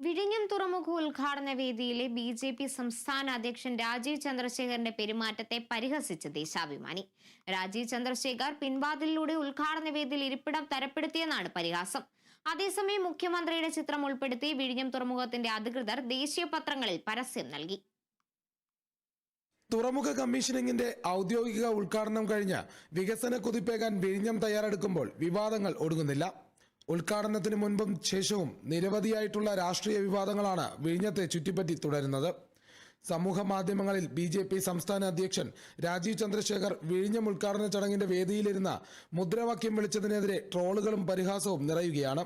വിഴിഞ്ഞം തുറമുഖ ഉദ്ഘാടന വേദിയിലെ ബി.ജെ.പി. സംസ്ഥാന അധ്യക്ഷൻ രാജീവ് ചന്ദ്രശേഖറിന്റെ പെരുമാറ്റത്തെ പരിഹസിച്ച് ദേശാഭിമാനി. രാജീവ് ചന്ദ്രശേഖർ പിൻവാതിലിലൂടെ ഉദ്ഘാടന വേദിയിൽ ഇരിപ്പിടം തരപ്പെടുത്തിയെന്നാണ് പരിഹാസം. അതേസമയം മുഖ്യമന്ത്രിയുടെ ചിത്രം ഉൾപ്പെടുത്തി വിഴിഞ്ഞം തുറമുഖത്തിന്റെ അധികൃതർ ദേശീയ പത്രങ്ങളിൽ പരസ്യം നൽകി. തുറമുഖ കമ്മീഷനിങ്ങിന്റെ ഔദ്യോഗിക ഉദ്ഘാടനം കഴിഞ്ഞ് വികസന കുതിപ്പേകാൻ വിഴിഞ്ഞം തയ്യാറെടുക്കുമ്പോൾ വിവാദങ്ങൾ ഒടുങ്ങുന്നില്ല. ഉദ്ഘാടനത്തിന് മുൻപും ശേഷവും നിരവധിയായിട്ടുള്ള രാഷ്ട്രീയ വിവാദങ്ങളാണ് വിഴിഞ്ഞത്തെ ചുറ്റിപ്പറ്റി തുടരുന്നത്. സമൂഹ മാധ്യമങ്ങളിൽ ബി.ജെ.പി. സംസ്ഥാന അധ്യക്ഷൻ രാജീവ് ചന്ദ്രശേഖർ വിഴിഞ്ഞം ഉദ്ഘാടന ചടങ്ങിന്റെ വേദിയിലിരുന്ന മുദ്രാവാക്യം വിളിച്ചതിനെതിരെ ട്രോളുകളും പരിഹാസവും നിറയുകയാണ്.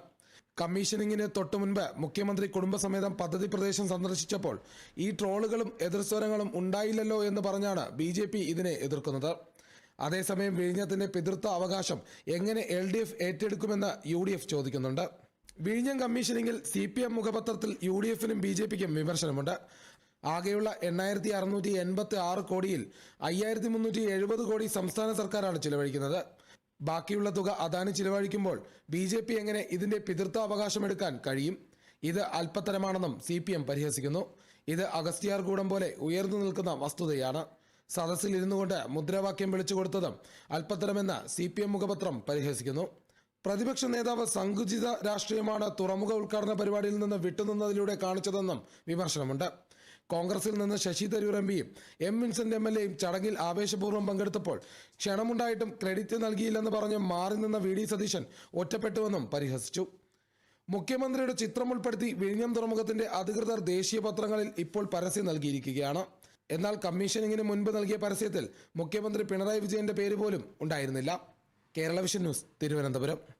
കമ്മീഷനിങ്ങിന് തൊട്ടുമുൻപ് മുഖ്യമന്ത്രി കുടുംബസമേതം പദ്ധതി പ്രദേശം സന്ദർശിച്ചപ്പോൾ ഈ ട്രോളുകളും എതിർസ്വരങ്ങളും ഉണ്ടായില്ലല്ലോ എന്ന് പറഞ്ഞാണ് ബി.ജെ.പി. ഇതിനെ എതിർക്കുന്നത്. അതേസമയം വിഴിഞ്ഞത്തിന്റെ പിതൃത്വ അവകാശം എങ്ങനെ LDF ഏറ്റെടുക്കുമെന്ന് UDF ചോദിക്കുന്നുണ്ട്. വിഴിഞ്ഞം കമ്മീഷനിങ്ങിൽ CPM മുഖപത്രത്തിൽ UDFനും BJPക്കും വിമർശനമുണ്ട്. ആകെയുള്ള 8686 കോടിയിൽ 5370 കോടി സംസ്ഥാന സർക്കാരാണ് ചിലവഴിക്കുന്നത്. ബാക്കിയുള്ള തുക അദാനി ചിലവഴിക്കുമ്പോൾ BJP എങ്ങനെ ഇതിന്റെ പിതൃത്വ അവകാശം എടുക്കാൻ കഴിയും? ഇത് അല്പത്തരമാണെന്നും CPM പരിഹസിക്കുന്നു. ഇത് അഗസ്ത്യാർകൂടം പോലെ ഉയർന്നു നിൽക്കുന്ന വസ്തുതയാണ്. സദസ്സിൽ ഇരുന്നു കൊണ്ട് മുദ്രാവാക്യം വിളിച്ചു കൊടുത്തതും അല്പത്തരമെന്ന് CPM മുഖപത്രം പരിഹസിക്കുന്നു. പ്രതിപക്ഷ നേതാവ് സങ്കുചിത രാഷ്ട്രീയമാണ് തുറമുഖ ഉദ്ഘാടന പരിപാടിയിൽ നിന്ന് വിട്ടുനിന്നതിലൂടെ കാണിച്ചതെന്നും വിമർശനമുണ്ട്. കോൺഗ്രസിൽ നിന്ന് ശശി തരൂർ MPയും M. വിൻസെന്റ് MLAയും ചടങ്ങിൽ ആവേശപൂർവ്വം പങ്കെടുത്തപ്പോൾ ക്ഷണമുണ്ടായിട്ടും ക്രെഡിറ്റ് നൽകിയില്ലെന്ന് പറഞ്ഞ് മാറി നിന്ന VD സതീശൻ ഒറ്റപ്പെട്ടുവെന്നും പരിഹസിച്ചു. മുഖ്യമന്ത്രിയുടെ ചിത്രം ഉൾപ്പെടുത്തി വിഴിഞ്ഞം തുറമുഖത്തിന്റെ അധികൃതർ ദേശീയ പത്രങ്ങളിൽ ഇപ്പോൾ പരസ്യം നൽകിയിരിക്കുകയാണ്. എന്നാൽ കമ്മീഷനിങ്ങിന് മുൻപ് നൽകിയ പരസ്യത്തിൽ മുഖ്യമന്ത്രി പിണറായി വിജയന്റെ പേര് പോലും ഉണ്ടായിരുന്നില്ല. Kerala vision news, Thiruvananthapuram.